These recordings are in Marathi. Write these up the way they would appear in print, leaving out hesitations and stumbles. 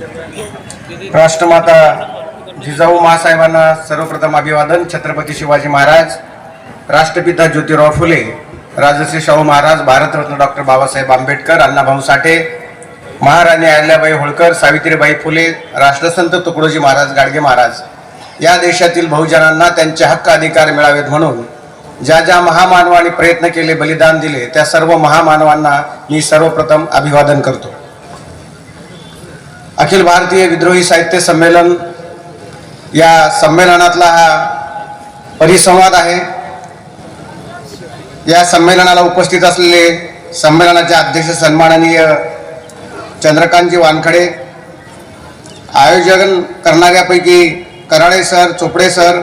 राष्ट्रमाता जिजाऊ माँसाहेबांना सर्वप्रथम अभिवादन. छत्रपती शिवाजी महाराज, राष्ट्रपिता ज्योतिराव फुले, राजश्री शाहू महाराज, भारतरत्न डॉक्टर बाबासाहेब आंबेडकर, अण्णाभाऊ साठे, महाराणी अहिल्याबाई होळकर, सावित्रीबाई फुले, राष्ट्रसंत तुकडोजी महाराज गाडगे महाराज या देशातील बहुजनांना त्यांचे हक्क अधिकार मिळावेत म्हणून ज्या ज्या महामानवांनी प्रयत्न केले, बलिदान दिले, त्या सर्व महामानवांना मी सर्वप्रथम अभिवादन करतो. अखिल भारतीय विद्रोही साहित्य संमेलन या संमेलनातला हा परिसंवाद आहे. या संमेलनाला उपस्थित असलेले संमेलनाचे अध्यक्ष सन्माननीय चंद्रकांतजी वानखडे, आयोजन करणाऱ्यापैकी कराळे सर, चोपडे सर,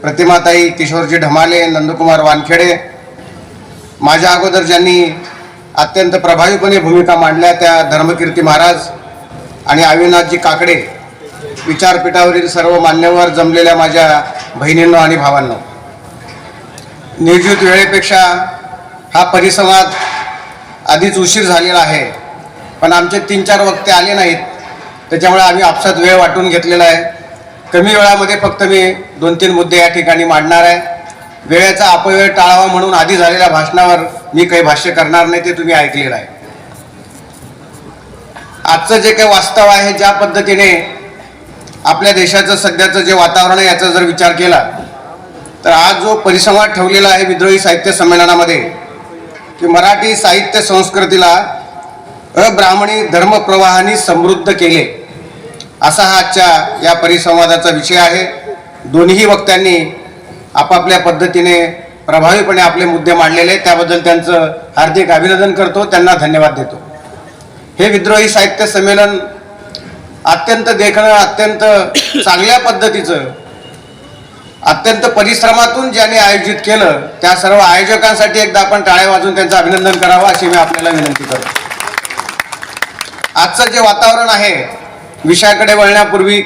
प्रतिमाताई, किशोरजी ढमाले, नंदकुमार वानखेडे, माझ्या अगोदर ज्यांनी अत्यंत प्रभावीपणे भूमिका मांडल्या त्या धर्मकीर्ती महाराज आणि अविनाशजी काकडे, विचारपीठावरील सर्व मान्यवर, जमलेल्या माझ्या बहिणींनो आणि भावांनो, नियोजित वेळेपेक्षा हा परिसंवाद आधीच उशीर झालेला आहे, पण आमचे 3-4 वक्ते आले नाहीत, त्याच्यामुळे आम्ही आपसात वेळ वाटून घेतलेला आहे. कमी वेळामध्ये फक्त मी 2-3 मुद्दे या ठिकाणी मांडणार आहे. वेळेचा अपव्यय टाळावा म्हणून आधी झालेल्या भाषणावर मी काही भाष्य करणार नाही, ते तुम्ही ऐकलेलं आहे. आजचं जे काही वास्तव आहे, ज्या पद्धतीने आपल्या देशाचं सध्याचं जे वातावरण आहे याचा जर विचार केला तर आज जो परिसंवाद ठेवलेला आहे विद्रोही साहित्य संमेलनामध्ये की मराठी साहित्य संस्कृतीला अब्राह्मणी धर्मप्रवाहाने समृद्ध केले, असा हा आजच्या या परिसंवादाचा विषय आहे. दोन्ही वक्त्यांनी आपापल्या पद्धतीने प्रभावीपणे आपले मुद्दे मांडलेले, त्याबद्दल त्यांचं हार्दिक अभिनंदन करतो, त्यांना धन्यवाद देतो. हे विद्रोही साहित्य संमेलन अत्यंत देखणं, अत्यंत चांगल्या पद्धतीचं, अत्यंत परिश्रमातून ज्यांनी आयोजित केलं त्या सर्व आयोजकांसाठी एकदा आपण टाळ्या वाजवून त्यांचं अभिनंदन करावं अशी मी आपल्याला विनंती करतो. आजचं जे वातावरण आहे, विषयाकडे वळण्यापूर्वी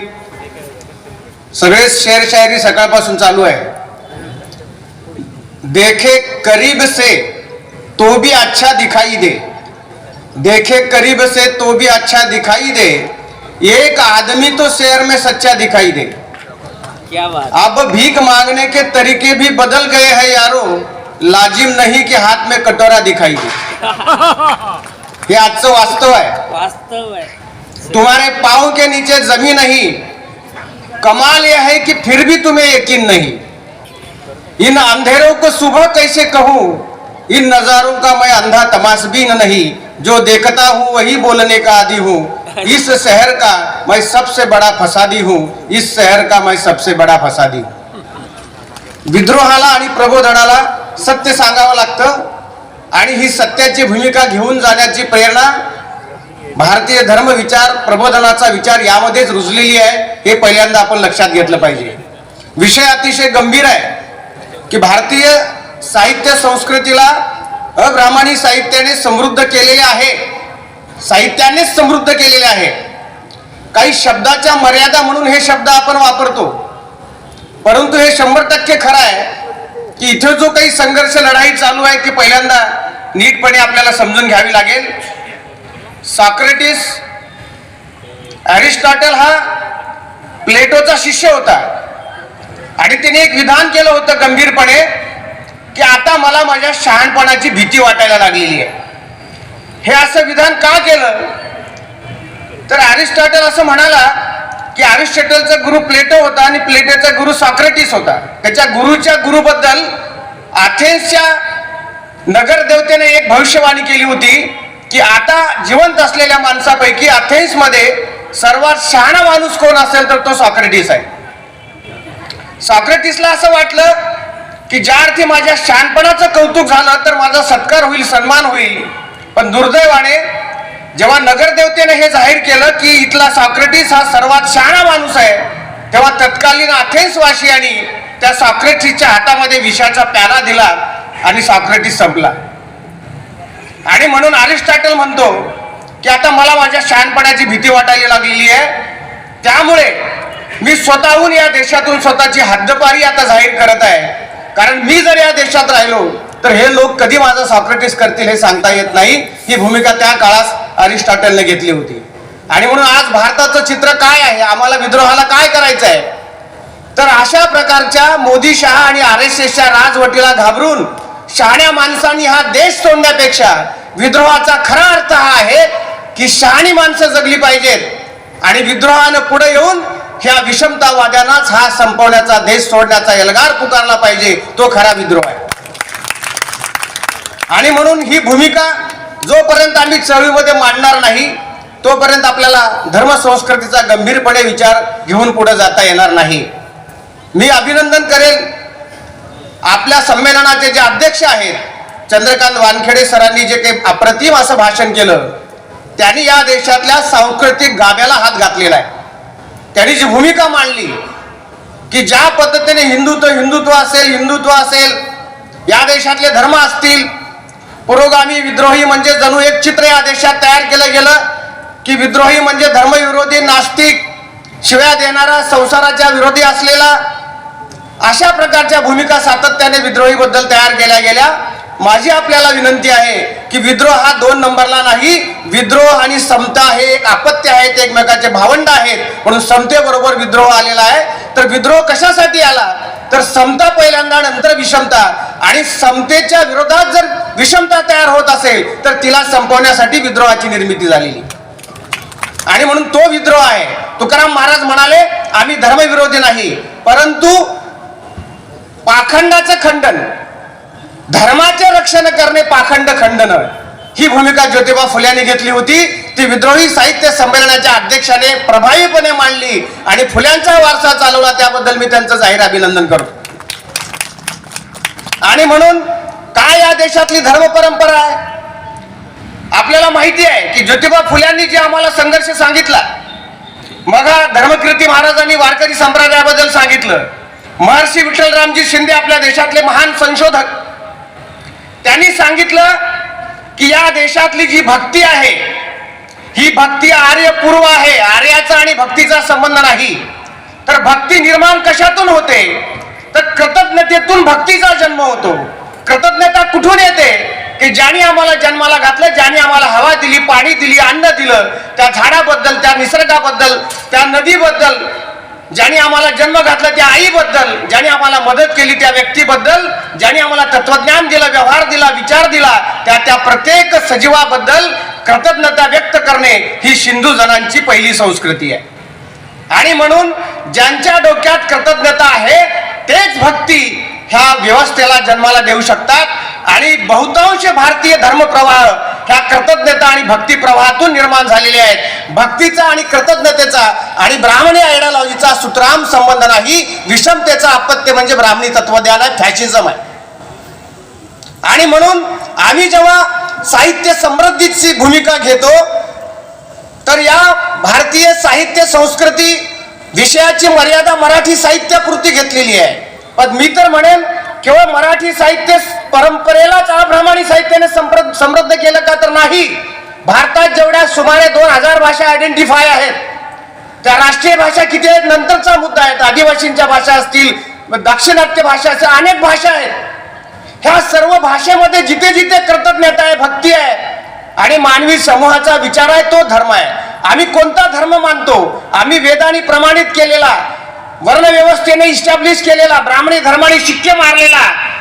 सगळेच शेर शायरी सकाळपासून चालू आहे. देखे करीब से तो भी अच्छा दिखाई दे, देखे करीब से तो भी अच्छा दिखाई दे, एक आदमी तो शहर में सच्चा दिखाई दे. क्या बात. अब भीख मांगने के तरीके भी बदल गए हैं यारो, लाजिम नहीं कि हाथ में कटोरा दिखाई दे. हे आजचं वास्तव आहे. वास्तव है. तुम्हारे पाँव के नीचे जमीन नहीं, कमाल यह है कि फिर भी तुम्हें यकीन नहीं. इन अंधेरों को सुबह कैसे कहूँ, इन नजारों का मैं अंधा तमाशबीन नहीं, जो देखता हूँ वही बोलने का आदी हूँ. इस शहर का मैं सबसे बड़ा फसादी हूँ, इस शहर का मैं सबसे बड़ा फसादी हूँ. विद्रोहाला आणि प्रबोधनाला सत्य सांगावं लागतं आणि ही सत्याची भूमिका घेऊन जाण्याची प्रेरणा भारतीय धर्म विचार, प्रबोधनाचा विचार यामध्येच रुजलेली आहे, हे पहिल्यांदा आपण लक्षात घेतलं पाहिजे. विषय अतिशय गंभीर आहे की भारतीय साहित्य संस्कृतीला अब्राह्मणी साहित्याने समृद्ध केलेले आहे, साहित्यानेच समृद्ध केलेले आहे. काही शब्दाच्या मर्यादा म्हणून हे शब्द आपण वापरतो, परंतु हे 100% खरं आहे की इथे जो काही संघर्ष, लढाई चालू आहे ती पहिल्यांदा नीटपणे आपल्याला समजून घ्यावी लागेल. सॉक्रेटिस, अरिस्टॉटल हा प्लेटोचा शिष्य होता आणि त्याने एक विधान केलं होतं गंभीरपणे की आता मला माझ्या शहाणपणाची भीती वाटायला लागलेली आहे. हे असं विधान का केलं तर अरिस्टॉटल असं म्हणाला की अरिस्टॉटलचा गुरु प्लेटो होता आणि प्लेटोचा गुरु सॉक्रेटिस होता. त्याच्या गुरुच्या गुरुबद्दल अथेन्सच्या नगरदेवतेने एक भविष्यवाणी केली होती की आता जिवंत असलेल्या माणसापैकी अथेन्समध्ये सर्वात शहाणा माणूस कोण असेल तर तो सॉक्रेटिस आहे. सॉक्रेटिसला असं वाटलं की ज्या अर्थी माझ्या शहाणपणाचं कौतुक झालं तर माझा सत्कार होईल, सन्मान होईल, पण दुर्दैवाने जेव्हा नगरदेवतेने हे जाहीर केलं की इथला सॉक्रेटिस हा सर्वात शहाणा माणूस आहे, तेव्हा तत्कालीन अथेन्सवासियांनी त्या सॉक्रेटिसच्या हातामध्ये विषाचा प्याला दिला आणि सॉक्रेटिस संपला. आणि म्हणून अरिस्टॉटल म्हणतो की आता मला माझ्या शहाणपणाची भीती वाटायला लागलेली आहे, त्यामुळे मी स्वतःहून या देशातून स्वतःची हद्दपारी आता जाहीर करत आहे, कारण मी जर या देशात राहिलो तर हे लोक कधी माझा सॉक्रेटिस करतील हे सांगता येत नाही. ही भूमिका त्या काळात अरिस्टॉटलने घेतली होती. आणि म्हणून आज भारताचं चित्र काय आहे, आम्हाला विद्रोहाला काय करायचं आहे, तर अशा प्रकारच्या मोदी शहा आणि RSSच्या राजवटीला घाबरून शहाण्या माणसांनी हा देश सोडण्यापेक्षा विद्रोहाचा खरा अर्थ हा आहे की शहाणी माणसं जगली पाहिजेत आणि विद्रोहानं पुढे येऊन ह्या विषमतावाद्यांनाच हा संपवण्याचा, देश सोडण्याचा एल्गार पुकारला पाहिजे. तो खरा विद्रोह आहे. आणि म्हणून ही भूमिका जोपर्यंत आम्ही चळवळीमध्ये मांडणार नाही तोपर्यंत आपल्याला धर्मसंस्कृतीचा गंभीरपणे विचार घेऊन पुढे जाता येणार नाही. मी अभिनंदन करेन आपल्या संमेलनाचे जे अध्यक्ष आहेत चंद्रकांत वानखेडे सरांनी जे काही अप्रतिम असं भाषण केलं, त्यांनी या देशातल्या सांस्कृतिक गाभ्याला हात घातलेला आहे. त्यांनी जी भूमिका मांडली की ज्या पद्धतीने हिंदुत्व असेल, या देशातले धर्म असतील, पुरोगामी विद्रोही म्हणजे जणू एक चित्र या देशात तयार केलं गेलं की विद्रोही म्हणजे धर्मविरोधी, नास्तिक, शिव्या देणारा, संसाराच्या विरोधी असलेला, अशा प्रकारच्या भूमिका सातत्याने विद्रोहीबद्दल तयार केल्या गेल्या. माझी आपल्याला विनंती आहे की विद्रोह हा 2 नंबरला नाही. विद्रोह आणि समता हे एक अपत्य आहेत, एकमेकाचे भावंड आहेत. म्हणून समतेबरोबर विद्रोह आलेला आहे. तर विद्रोह कशासाठी आला, तर समता पहिल्यांदा, नंतर विषमता. आणि समतेच्या विरोधात जर विषमता तयार होत असेल तर तिला संपवण्यासाठी विद्रोहाची निर्मिती झालेली. आणि म्हणून तो विद्रोह आहे. तुकाराम महाराज म्हणाले आम्ही धर्मविरोधी नाही, परंतु पाखंडाचं खंडन, धर्माचे रक्षण करणे, पाखंड खंडन, ही भूमिका ज्योतिबा फुल्यांनी घेतली होती. ती विद्रोही साहित्य संमेलनाच्या अध्यक्षाने प्रभावीपणे मांडली आणि फुल्यांचा वारसा चालवला. त्याबद्दल मी त्यांचं जाहीर अभिनंदन करतो. आणि म्हणून काय या देशातली धर्म परंपरा आहे, आपल्याला माहिती आहे की ज्योतिबा फुल्यांनी जे आम्हाला संघर्ष सांगितला, मग धर्मकीर्ती महाराजांनी वारकरी संप्रदायाबद्दल सांगितलं, महर्षी विठ्ठलरामजी शिंदे आपल्या देशातले महान संशोधक, त्यांनी सांगितलं की या देशातली जी भक्ती आहे ही भक्ती आर्यपूर्व आहे. आर्याचा आणि भक्तीचा संबंध नाही. तर भक्ती निर्माण कशातून होते, तर कृतज्ञतेतून भक्तीचा जन्म होतो. कृतज्ञता कुठून येते की ज्याने आम्हाला जन्माला घातलं, ज्याने आम्हाला हवा दिली, पाणी दिली, अन्न दिलं, त्या झाडाबद्दल, त्या निसर्गाबद्दल, त्या नदीबद्दल, ज्याने आम्हाला जन्म घातला त्या आईबद्दल, ज्याने आम्हाला मदत केली त्या व्यक्तीबद्दल, ज्याने आम्हाला तत्वज्ञान दिलं, व्यवहार दिला, विचार दिला, त्या प्रत्येक सजीवाबद्दल कृतज्ञता व्यक्त करणे ही सिंधू जनांची पहिली संस्कृती आहे. आणि म्हणून ज्यांच्या डोक्यात कृतज्ञता आहे तेच भक्ती ह्या व्यवस्थेला जन्माला देऊ शकतात. आणि बहुतांश भारतीय धर्मप्रवाह ह्या कृतज्ञता आणि भक्ती प्रवाहातून निर्माण झालेले आहेत. भक्तीचा आणि कृतज्ञतेचा आणि ब्राह्मणी आयडिओलॉजीचा सुतराम संबंध नाही. विषमतेचा अपत्य म्हणजे ब्राह्मणी तत्वज्ञान आहे, फॅशिझम आहे. आणि म्हणून आम्ही जेव्हा साहित्य समृद्धीची भूमिका घेतो तर या भारतीय साहित्य संस्कृती विषयाची मर्यादा मराठी साहित्यापुरती घेतलेली आहे. पण मी तर म्हणेन केवळ मराठी साहित्य परंपरेलाच अब्राह्मणी साहित्याने समृद्ध केलं का, तर नाही. भारतात जेवढ्या सुमारे 2000 भाषा आयडेंटिफाय आहेत, त्या राष्ट्रीय भाषा किती आहेत नंतरचा मुद्दा आहेत. आदिवासींच्या भाषा असतील, दाक्षिणात्य भाषा असतील, अनेक भाषा आहेत. ह्या सर्व भाषेमध्ये जिथे जिथे कृतज्ञता आहे, भक्ती आहे आणि मानवी समूहाचा विचार आहे, तो धर्म आहे. आम्ही कोणता धर्म मानतो, आम्ही वेदांनी प्रमाणित केलेला, वर्णव्यवस्थेने इस्टॅब्लिश केलेला, ब्राह्मणी धर्माने शिक्के मारलेला,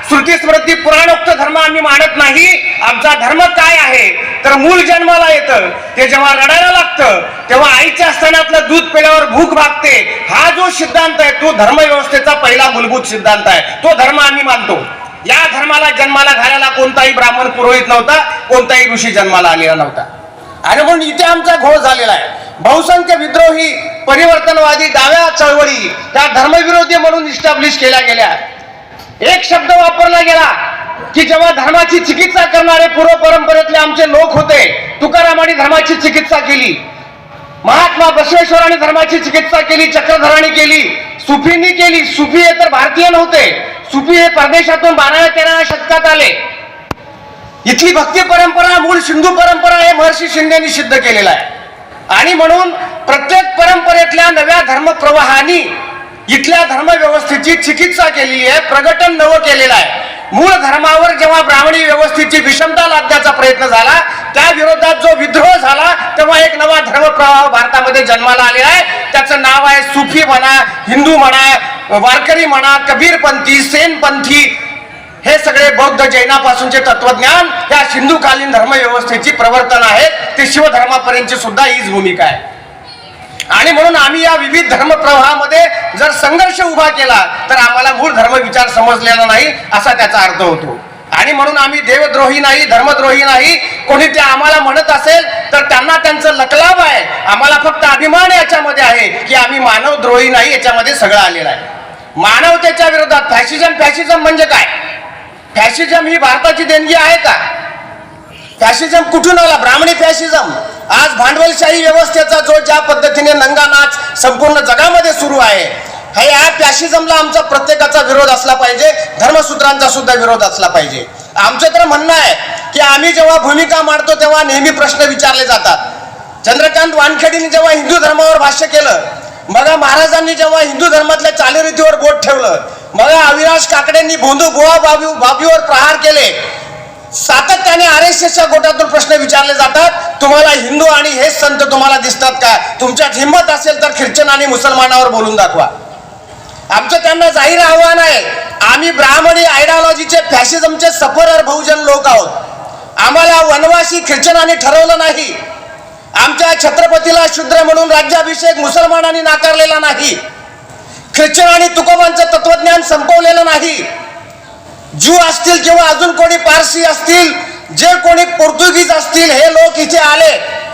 श्रुती स्मृती पुराणोक्त धर्म आम्ही मानत नाही. आमचा धर्म काय आहे, तर मूल जन्माला येतं, ते जेव्हा रडायला लागतं तेव्हा आईच्या स्तनातलं दूध पिल्यावर भूक भागते, हा जो सिद्धांत आहे तो धर्मव्यवस्थेचा पहिला मूलभूत सिद्धांत आहे. तो धर्म आम्ही मानतो. या धर्माला जन्माला घालायला कोणताही ब्राह्मण पुरोहित नव्हता, कोणताही ऋषी जन्माला आलेला नव्हता. आणि म्हणून इथे आमचा घोळ झालेला आहे. बहुसंख्य विद्रोही, परिवर्तनवादी डाव्या चळवळी त्या धर्मविरोधी म्हणून इस्टॅब्लिश केल्या गेल्या. एक शब्द वापरला गेला की जेव्हा धर्माची चिकित्सा करणारे पूर्व परंपरेतले आमचे लोक होते, तुकारामांनी धर्माची चिकित्सा केली, महात्मा बसवेश्वरांनी धर्माची चिकित्सा केली, चक्रधरांनी केली, सुफींनी केली. सुफी हे तर भारतीय नव्हते, सुफी हे परदेशातून 12व्या-13व्या शतकात आले. इथली भक्ती परंपरा मूळ सिंधू परंपरा हे महर्षी शिंदेनी सिद्ध केलेला आहे. आणि म्हणून प्रत्येक परंपरेतल्या नव्या धर्म प्रवाहानी इथल्या धर्मव्यवस्थेची चिकित्सा केलेली आहे, प्रगटन नवं केलेलं आहे. मूळ धर्मावर जेव्हा ब्राह्मणी व्यवस्थेची विषमता लादण्याचा प्रयत्न झाला, त्या विरोधात जो विद्रोह झाला, तेव्हा एक नवा धर्मप्रवाह भारतामध्ये जन्माला आलेला आहे. त्याचं नाव आहे सुफी म्हणा, हिंदू म्हणा, वारकरी म्हणा, कबीरपंथी, सेनपंथी. हे सगळे बौद्ध जैनापासूनचे तत्वज्ञान या सिंधुकालीन धर्मव्यवस्थेची प्रवर्तन आहेत. ते शिवधर्मापर्यंतची सुद्धा हीच भूमिका आहे. आणि म्हणून आम्ही या विविध धर्मप्रवाहामध्ये जर संघर्ष उभा केला तर आम्हाला मूळ धर्म विचार समजलेला नाही असा त्याचा अर्थ होतो. आणि म्हणून आम्ही देवद्रोही नाही, धर्मद्रोही नाही. कोणी ते आम्हाला म्हणत असेल तर त्यांना त्यांचं लकलाभ आहे. आम्हाला फक्त अभिमान याच्यामध्ये आहे की आम्ही मानवद्रोही नाही. याच्यामध्ये सगळं आलेलं आहे. मानवतेच्या विरोधात फॅशिझम म्हणजे काय? फॅशिझम ही भारताची देणगी आहे का? फॅशिझम कुठून आला? ब्राह्मणी फॅशिझम. आज भांडवलशाही व्यवस्थेचा जो ज्या पद्धतीने नंगा नाच संपूर्ण जगामध्ये सुरू आहे, या फॅशिझमला आमचा प्रत्येकाचा विरोध असला पाहिजे. धर्मसूत्रांचा सुद्धा विरोध असला पाहिजे. आमचं तर म्हणणं आहे की आम्ही जेव्हा भूमिका मांडतो तेव्हा नेहमी प्रश्न विचारले जातात. चंद्रकांत वानखेडेंनी जेव्हा हिंदू धर्मावर भाष्य केलं, मग महाराजांनी जेव्हा हिंदू धर्मातल्या चालीरीतीवर बोट ठेवलं, मग अविनाश काकडेंनी भोंदू गोवा बाबीवर प्रहार केले. सातत्याने RSSच्या गोटातून प्रश्न विचारले जातात, तुम्हाला हिंदू आणि हेच संत तुम्हाला दिसतात का? तुमच्यात हिंमत असेल तर ख्रिश्चन आणि मुसलमानावर बोलून दाखवा. आमचं त्यांना जाहीर आव्हान आहे, आम्ही ब्राह्मणी आयडिओलॉजीचे फॅशिझमचे सफरर बहुजन लोक आहोत. आम्हाला वनवासी ख्रिश्चनांनी ठरवलं नाही. आमच्या छत्रपतीला शूद्र म्हणून राज्याभिषेक मुसलमानांनी नाकारलेला नाही. ख्रिश्चन आणि तुकोबांचं तत्वज्ञान संपवलेलं नाही. ज्यू असतील किंवा अजून कोणी पारसी असतील, जे कोणी पोर्तुगीज असतील, हे लोक इथे आले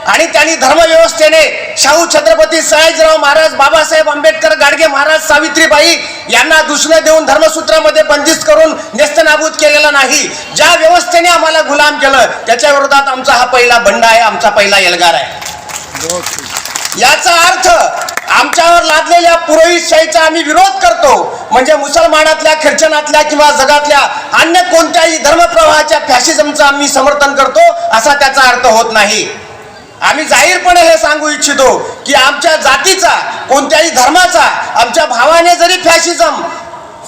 आणि त्यांनी धर्मव्यवस्थेने शाहू छत्रपती सयाजीराव महाराज, बाबासाहेब आंबेडकर, गाडगे महाराज, सावित्रीबाई यांना दुसरं देऊन धर्मसूत्रामध्ये बंदिस्त करून नेस्तनाबूत केलेला नाही. ज्या व्यवस्थेने आम्हाला गुलाम केलं त्याच्या विरोधात आमचा हा पहिला बंड आहे, आमचा पहिला एल्गार आहे. याचा अर्थ आमच्यावर लादलेल्या पुरोहितशाहीचा आम्ही विरोध करतो म्हणजे मुसलमानातल्या, ख्रिश्चनातल्या किंवा जगातल्या अन्य कोणत्याही धर्मप्रवाहाच्या फॅशिझमचं आम्ही समर्थन करतो असा त्याचा अर्थ होत नाही. आम्ही जाहीरपणे हे सांगू इच्छितो की आमच्या जातीचा, कोणत्याही धर्माचा, आमच्या भावाने जरी फॅशिझम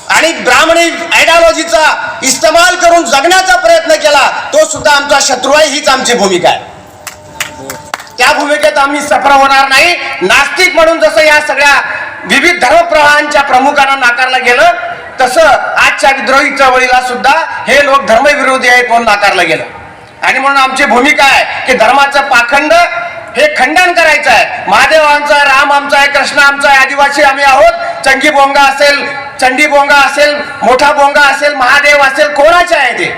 आणि ब्राह्मणी आयडिओलॉजीचा इस्तेमाल करून जगण्याचा प्रयत्न केला, तो सुद्धा आमचा शत्रू आहे. हीच आमची भूमिका आहे. त्या भूमिकेत आम्ही सफर होणार नाही. नास्तिक म्हणून जसं या सगळ्या विविध धर्मप्रवाहांच्या प्रमुखांना नाकारलं गेलं, तसं आजच्या विद्रोही चळवळीला सुद्धा हे लोक धर्मविरोधी आहेत म्हणून नाकारलं गेलं. आणि म्हणून आमची भूमिका आहे की धर्माचं पाखंड हे खंडन करायचं आहे. महादेव आमचा आहे, राम आमचा आहे, कृष्ण आमचा आहे, आदिवासी आम्ही आहोत. चंगी बोंगा असेल, चंडी बोंगा असेल, मोठा बोंगा असेल, महादेव असेल, कोणाचे आहे ते?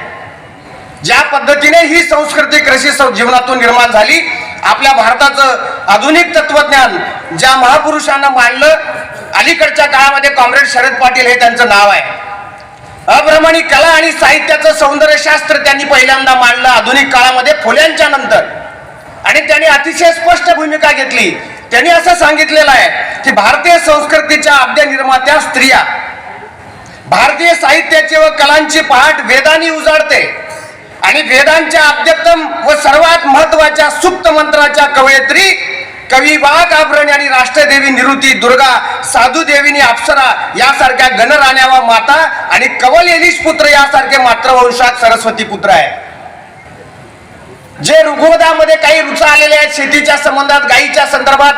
ज्या पद्धतीने ही संस्कृती कृषी जीवनातून निर्माण झाली, आपल्या भारताचं आधुनिक तत्वज्ञान ज्या महापुरुषांना मांडलं, अलीकडच्या काळामध्ये कॉम्रेड शरद पाटील हे त्यांचं नाव आहे. अब्रह्मणी कला आणि साहित्याचं सौंदर्यशास्त्र त्यांनी पहिल्यांदा मांडलं आधुनिक काळामध्ये फुल्यांच्या नंतर. आणि त्यांनी अतिशय स्पष्ट भूमिका घेतली. त्यांनी असं सांगितलेलं आहे की भारतीय संस्कृतीच्या आद्य निर्मात्या स्त्रिया, भारतीय साहित्याचे व कलांची पहाट वेदांनी उजाडते आणि वेदांच्या अद्यतम व सर्वात महत्वाच्या सुप्त मंत्राच्या कवयित्री कवी वाघ आभरणी आणि राष्ट्रदेवी निरुती, दुर्गा, साधू देवीनी, अप्सरा यासारख्या गणराण्या व माता आणि कवल येलीश पुत्र यासारखे मातृवंशात सरस्वती पुत्र आहे. जे ऋग्वेदामध्ये काही ऋचा आलेले आहेत शेतीच्या संबंधात, गायीच्या संदर्भात,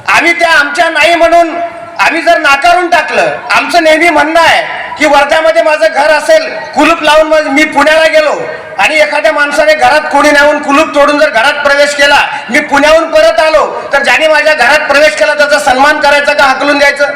आम्ही त्या आमच्या नाही म्हणून आम्ही जर नाकारून टाकलं. आमचं नेहमी म्हणणं आहे की वर्ध्यामध्ये माझं घर असेल, कुलूप लावून मी पुण्याला गेलो आणि एखाद्या माणसाने घरात कोणी नेऊन कुलूप तोडून जर घरात प्रवेश केला, मी पुण्याहून परत आलो, तर ज्याने माझ्या घरात प्रवेश केला त्याचा सन्मान करायचा का हाकलून द्यायचं?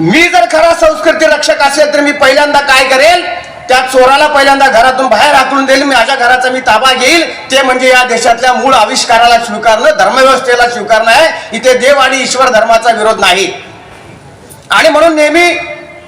मी जर खरा संस्कृती रक्षक असेल तर मी पहिल्यांदा काय करेल, त्या चोराला पहिल्यांदा घरातून बाहेर हाकलून देईल. माझ्या घराचा मी ताबा घेईल. ते म्हणजे या देशातल्या मूळ आविष्काराला स्वीकारणं, धर्मव्यवस्थेला स्वीकारणं आहे. इथे देव आणि ईश्वर धर्माचा विरोध नाही. आणि म्हणून नेहमी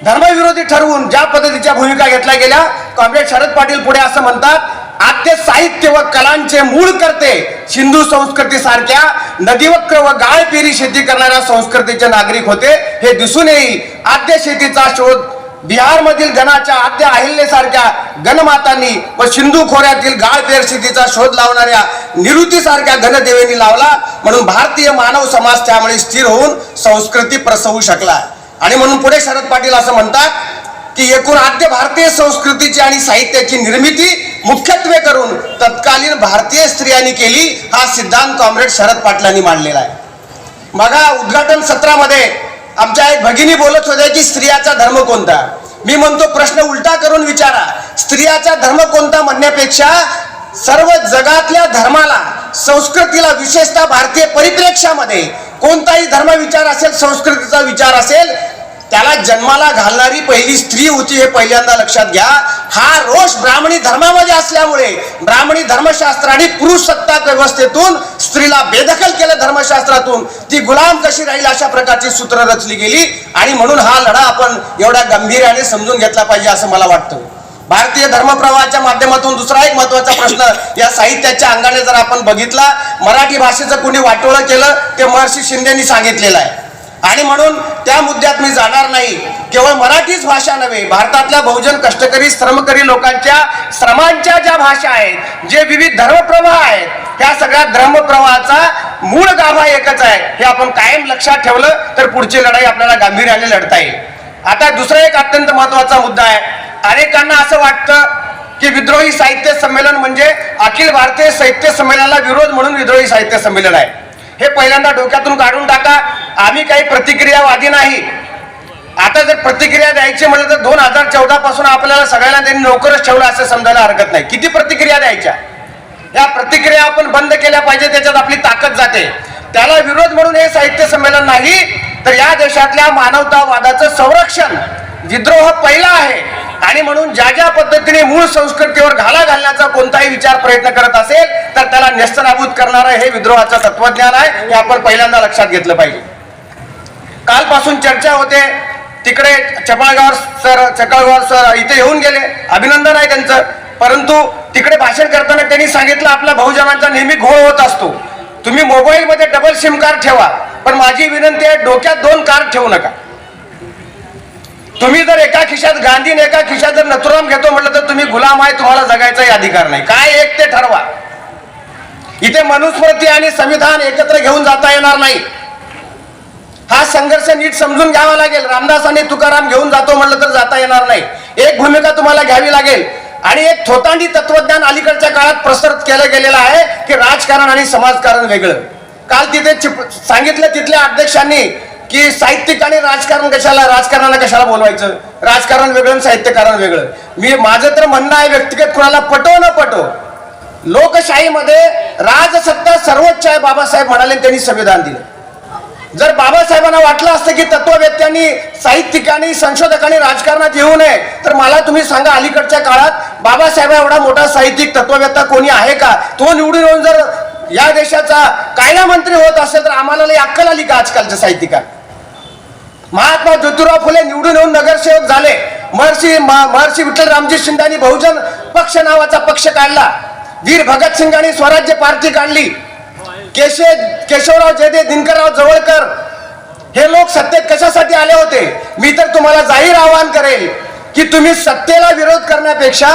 धर्मविरोधी ठरवून ज्या पद्धतीच्या भूमिका घेतल्या गेल्या, कॉम्रेड शरद पाटील पुढे असं म्हणतात, आद्य साहित्य व कलांचे मूळ करते सिंधू संस्कृती सारख्या नदीवक्र व गाळ पेरी शेती करणाऱ्या संस्कृतीचे नागरिक होते. हे दिसून येईल. आद्य शेतीचा शोध बिहार मधील गणाच्या आद्य अहिल्यासारख्या गणमातांनी व सिंधू खोऱ्यातील गाळपेर शेतीचा शोध लावणाऱ्या निरुतीसारख्या गणदेवींनी लावला. म्हणून भारतीय मानव समाज त्यामुळे स्थिर होऊन संस्कृती प्रसवू शकला. आणि म्हणून पुढे शरद पाटील असं म्हणतात की एकूण आद्य भारतीय संस्कृतीची आणि साहित्याची निर्मिती मुख्यत्वे करून तत्कालीन भारतीय स्त्रियांनी केली, हा सिद्धांत कॉम्रेड शरद पाटलांनी मांडलेला आहे. बघा, उद्घाटन सत्रामध्ये आमच्या एक भगिनी बोलत होत्या की स्त्रियाचा धर्म कोणता. मी म्हणतो प्रश्न उलटा करून विचारा. स्त्रियाचा धर्म कोणता म्हणण्यापेक्षा सर्व जगातल्या धर्माला, संस्कृतीला, विशेषतः भारतीय परिप्रेक्ष्यामध्ये कोणताही धर्म विचार असेल, संस्कृतीचा विचार असेल, त्याला जन्माला घालणारी पहिली स्त्री होती, हे पहिल्यांदा लक्षात घ्या. हा रोष ब्राह्मणी धर्मामध्ये असल्यामुळे ब्राह्मणी धर्मशास्त्राने पुरुष सत्ताक व्यवस्थेतून स्त्रीला बेदखल केलं. धर्मशास्त्रातून ती गुलाम कशी राहील अशा प्रकारची सूत्र रचली गेली आणि म्हणून हा लढा आपण एवढ्या गांभीर्याने समजून घेतला पाहिजे असं मला वाटतं. भारतीय धर्मप्रवाहाच्या माध्यमातून दुसरा एक महत्वाचा प्रश्न या साहित्याच्या अंगाने जर आपण बघितला, मराठी भाषेचं कोणी वाटोळं केलं ते महर्षी शिंदेनी सांगितलेलं आहे आणि म्हणून त्या मुद्द्यात मी जाणार नाही. केवळ मराठीच भाषा नव्हे, भारतातल्या बहुजन कष्टकरी श्रमकरी लोकांच्या श्रमांच्या ज्या भाषा आहेत, जे विविध धर्मप्रवाह आहेत, त्या सगळ्या धर्मप्रवाहाचा मूळ गाभा एकच आहे. हे आपण कायम लक्षात ठेवलं तर पुढची लढाई आपल्याला गांभीर्याने लढता येईल. आता दुसरा एक अत्यंत महत्वाचा मुद्दा आहे. अनेकांना असं वाटतं की विद्रोही साहित्य संमेलन म्हणजे अखिल भारतीय साहित्य संमेलनाला विरोध म्हणून विद्रोही साहित्य संमेलन आहे. हे पहिल्यांदा डोक्यातून काढून टाका. आम्ही काही प्रतिक्रियावादी नाही. आता जर प्रतिक्रिया द्यायची म्हटलं तर 2014 पासून आपल्याला सगळ्यांना त्यांनी नोकरच ठेवलं असं समजायला हरकत नाही. किती प्रतिक्रिया द्यायच्या, या प्रतिक्रिया आपण बंद केल्या पाहिजे, त्याच्यात आपली ताकद जाते. त्याला विरोध म्हणून हे साहित्य संमेलन नाही, तर या देशातल्या मानवतावादाचं संरक्षण विद्रोह पहिला आहे आणि म्हणून ज्या ज्या पद्धतीने मूळ संस्कृतीवर घाला घालण्याचा कोणताही विचार प्रयत्न करत असेल तर त्याला नेस्तनाबूत करणारं हे विद्रोहाचं तत्वज्ञान आहे. हे आपण पहिल्यांदा लक्षात घेतलं पाहिजे. कालपासून चर्चा होते, तिकडे चपळगाव सर इथे येऊन गेले, अभिनंदन आहे त्यांचं. परंतु तिकडे भाषण करताना त्यांनी सांगितलं आपल्या बहुजनांचा नेहमी घोळ होत असतो, तुम्ही मोबाईलमध्ये डबल सिम कार्ड ठेवा, पण माझी विनंती आहे डोक्यात 2 कार्ड ठेवू नका. तुम्ही जर एका खिशात गांधी आणि एका खिशात जर नथुराम घेतो म्हटलं तर तुम्ही गुलाम आहे, तुम्हाला जगायचाही अधिकार नाही. काय एक ते ठरवा. इथे मनुस्मृती आणि संविधान एकत्र घेऊन जाता येणार नाही. हा संघर्ष नीट समजून घ्यावा लागेल. रामदास आणि तुकाराम घेऊन जातो म्हटलं तर जाता येणार नाही. एक भूमिका तुम्हाला घ्यावी लागेल आणि एक थोतांडी तत्वज्ञान अलीकडच्या काळात प्रसारित केलं गेलेलं आहे की राजकारण आणि समाजकारण वेगळं. काल तिथे सांगितलं तिथल्या अध्यक्षांनी की साहित्यिक आणि राजकारणाला कशाला बोलवायचं, राजकारण वेगळं साहित्यकारण वेगळं. माझं तर म्हणणं आहे, व्यक्तिगत कुणाला पटो न पटो, लोकशाहीमध्ये राजसत्ता सर्वोच्च आहे बाबासाहेब म्हणाले, त्यांनी संविधान दिलं. जर बाबासाहेबांना वाटलं असतं की तत्ववेत्यांनी, साहित्यिकांनी, संशोधकांनी राजकारणात येऊ नये, तर मला तुम्ही सांगा अलीकडच्या काळात बाबासाहेब एवढा मोठा साहित्यिक तत्ववेत्ता कोणी आहे का? तो निवडून येऊन जर या देशाचा कायदा मंत्री होत असेल तर आम्हाला लई अक्कल आली का आजकालच्या साहित्यिकांना? महात्मा ज्योतिराव फुले निवडून येऊन नगरसेवक झाले. महर्षी विठ्ठल रामजी शिंदेनी बहुजन पक्ष नावाचा पक्ष काढला. वीर भगतसिंगांनी स्वराज्य पार्टी काढली. केशवराव जयदे, दिनकरराव जवळकर हे लोक सत्तेत कशासाठी आले होते? मी तर तुम्हाला जाहीर आवाहन करेल की तुम्ही सत्तेला विरोध करण्यापेक्षा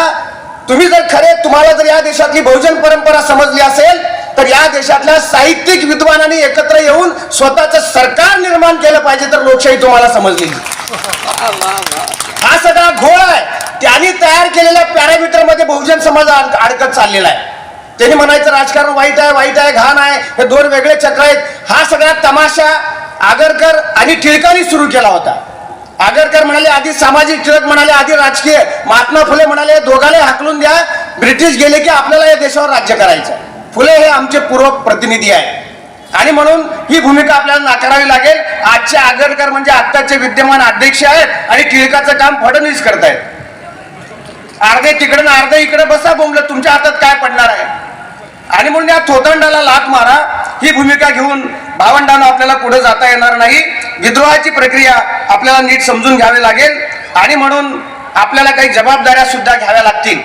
तुम्ही जर खरे तुम्हाला जर या देशातली बहुजन परंपरा समजली असेल तर या देशातल्या साहित्यिक विद्वानांनी एकत्र येऊन स्वतःचं सरकार निर्माण केलं पाहिजे, तर लोकशाही तुम्हाला समजली. हा सगळा घोळ आहे. त्यांनी तयार केलेल्या पॅरामीटर मध्ये बहुजन समाज अडकत चाललेला आहे. त्यांनी म्हणायचं राजकारण वाईट आहे, घाण आहे, हे 2 वेगळे चक्र आहेत. हा सगळा तमाशा आगरकर आणि टिळकांनी सुरू केला होता. आगरकर म्हणाले आधी सामाजिक, टिळक म्हणाले आधी राजकीय, महात्मा फुले म्हणाले दोघांना हाकलून द्या, ब्रिटिश गेले की आपल्याला या देशावर राज्य करायचं. फुले हे आमचे पूर्व प्रतिनिधी आहेत आणि म्हणून ही भूमिका आपल्याला नाकारावी लागेल. आजचे आगरकर म्हणजे आत्ताचे विद्यमान अध्यक्ष आहेत आणि टिळकाचं काम फडणवीस करतायत. अर्धे तिकडे ना अर्धे इकडे बसा बोंबलं, तुमच्या हातात काय पडणार आहे? आणि म्हणून या थोतांडाला लाथ मारा, ही भूमिका घेऊन भावंडांना आपल्याला पुढे जाता येणार नाही. विद्रोहाची प्रक्रिया आपल्याला नीट समजून घ्यावी लागेल आणि म्हणून आपल्याला काही जबाबदाऱ्या सुद्धा घ्याव्या लागतील.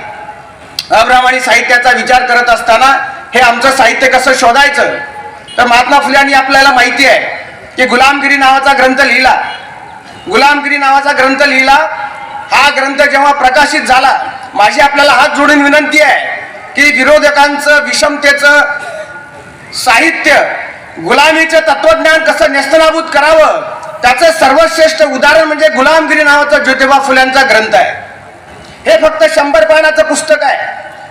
अब्राह्मणी साहित्याचा विचार करत असताना हे आमचं साहित्य कसं शोधायचं, तर महात्मा फुल्यांनी आपल्याला माहिती आहे की गुलामगिरी नावाचा ग्रंथ लिहिला. हा ग्रंथ जेव्हा प्रकाशित झाला, माझी आपल्याला हात जोडून विनंती आहे की विरोधकांचं विषमतेचं साहित्य, गुलामीचं तत्वज्ञान कसं नेस्तनाबूत करावं त्याचं सर्वश्रेष्ठ उदाहरण म्हणजे गुलामगिरी नावाचा ज्योतिबा फुल्यांचा ग्रंथ आहे. हे फक्त 100 पानाचं पुस्तक आहे.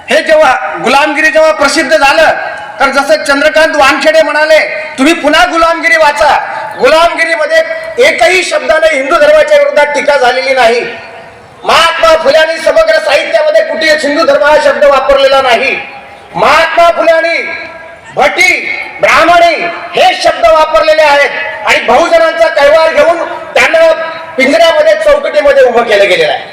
हे जेव्हा गुलामगिरी जेव्हा प्रसिद्ध झालं तर जसं चंद्रकांत वानखेडे म्हणाले, तुम्ही पुन्हा गुलामगिरी वाचा. गुलामगिरीमध्ये एकही शब्दाने हिंदू धर्माच्या विरोधात टीका झालेली नाही. महात्मा फुल्यांनी समग्र साहित्यामध्ये कुठेच हिंदू धर्म हा शब्द वापरलेला नाही. महात्मा फुल्यांनी भटी, ब्राह्मणी हे शब्द वापरलेले आहेत आणि बहुजनांचा कैवार घेऊन त्यांना पिंजऱ्यामध्ये चौकटीमध्ये उभं केलं गेलेलं आहे.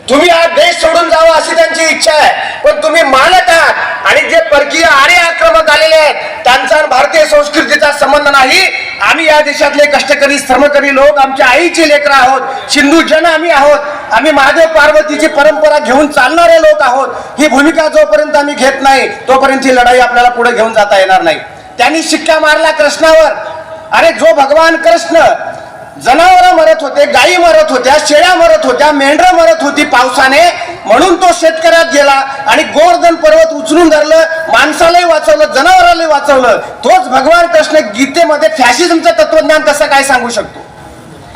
तुम्ही हा देश सोडून जावा अशी त्यांची इच्छा आहे, पण तुम्ही मानत आहात. आणि जे परकीय आर्य आक्रमक आलेले आहेत त्यांचा भारतीय संस्कृतीचा संबंध नाही. आम्ही या देशातले कष्टकरी श्रमकरी लोक, आमच्या आईची लेकरं आहोत, सिंधू जन आम्ही आहोत. आम्ही महादेव पार्वतीची परंपरा घेऊन चालणारे लोक आहोत. ही भूमिका जोपर्यंत आम्ही घेत नाही तोपर्यंत ही लढाई आपल्याला पुढे घेऊन जाता येणार नाही. त्यांनी शिक्का मारला कृष्णावर. अरे जो भगवान कृष्ण जनावरं मरत होते, गायी मरत होत्या, शेळ्या मरत होत्या, मेंढरं मरत होती पावसाने, म्हणून तो शेतकऱ्यात गेला आणि गोवर्धन पर्वत उचलून धरलं, माणसालाही वाचवलं, जनावरालाही वाचवलं. तोच भगवान कृष्ण गीतेमध्ये फॅशिझमचं तत्वज्ञान कसं काय सांगू शकतो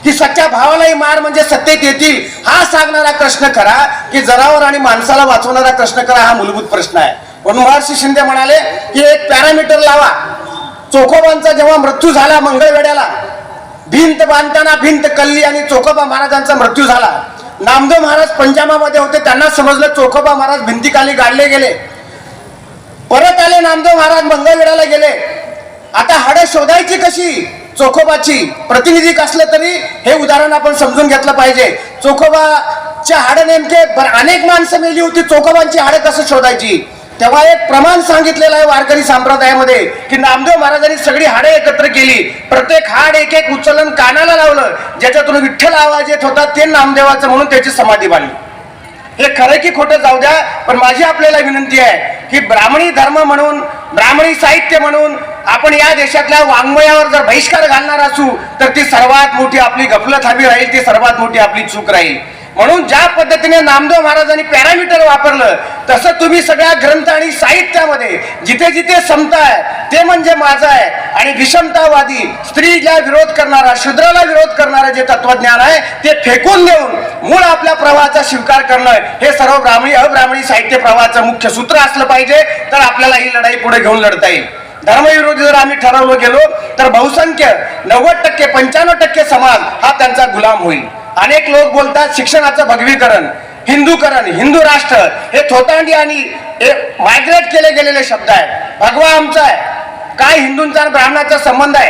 की सच्च्या भावालाही मार म्हणजे सत्तेत येतील, हा सांगणारा कृष्ण खरा की जनावर आणि माणसाला वाचवणारा कृष्ण खरा? हा मूलभूत प्रश्न आहे. म्हणून महर्षी शिंदे म्हणाले की एक पॅरामीटर लावा. चोखोबांचा जेव्हा मृत्यू झाला मंगळवेढ्याला, भिंत बांधताना भिंत कल्ली आणि चोखोबा महाराजांचा मृत्यू झाला. नामदेव महाराज पंजाबामध्ये होते, त्यांना समजलं चोखोबा महाराज भिंतीखाली गाडले गेले. परत आले नामदेव महाराज, मंगळवेढ्याला गेले. आता हाडं शोधायची कशी? चोखोबाची प्रतिनिधी असलं तरी हे उदाहरण आपण समजून घेतलं पाहिजे. चोखोबाच्या हाडं नेमके अनेक माणसं मेली होती, चोखोबांची हाडं कसं शोधायची? तेव्हा एक प्रमाण सांगितलेलं आहे वारकरी संप्रदायामध्ये की नामदेव महाराजांनी सगळी हाडे एकत्र केली, प्रत्येक हाड एक एक उचलून कानाला लावलं, ज्याच्यातून विठ्ठल आवाज येत होता ते नामदेवाचं, म्हणून त्याची समाधी बांधली. हे खरं की खोटं जाऊ द्या, पण माझी आपल्याला विनंती आहे की ब्राह्मणी धर्म म्हणून, ब्राह्मणी साहित्य म्हणून आपण या देशातल्या वाङ्मयावर जर बहिष्कार घालणार असू तर ती सर्वात मोठी आपली गफलत हवी राहील, ती सर्वात मोठी आपली चूक राहील. म्हणून ज्या पद्धतीने नामदेव महाराजांनी पॅरामीटर वापरलं तसं तुम्ही सगळ्या ग्रंथ आणि साहित्यामध्ये जिथे जिथे समता आहे ते म्हणजे माझं आहे, आणि विषमतावादी स्त्रीला विरोध करणारा, शूद्राला विरोध करणारं जे तत्वज्ञान आहे ते फेकून देऊन मूळ आपल्या प्रवाहाचा स्वीकार करणं, हे सर्व ब्राह्मणी अब्राह्मणी साहित्य प्रवाहाचं मुख्य सूत्र असलं पाहिजे. तर आपल्याला ही लढाई पुढे घेऊन लढता येईल. धर्मविरोधी जर आम्ही ठरवलं गेलो तर बहुसंख्य 90% 95% समाज हा त्यांचा गुलाम होईल. अनेक लोक बोलतात शिक्षणाचं भगवीकरण, हिंदूकरण, हिंदू राष्ट्र, हे थोतांडी आणि मायग्रेट केले गेलेले शब्द आहेत. भगवा आमचा आहे, काय हिंदूंचा आणि ब्राह्मणाचा संबंध आहे?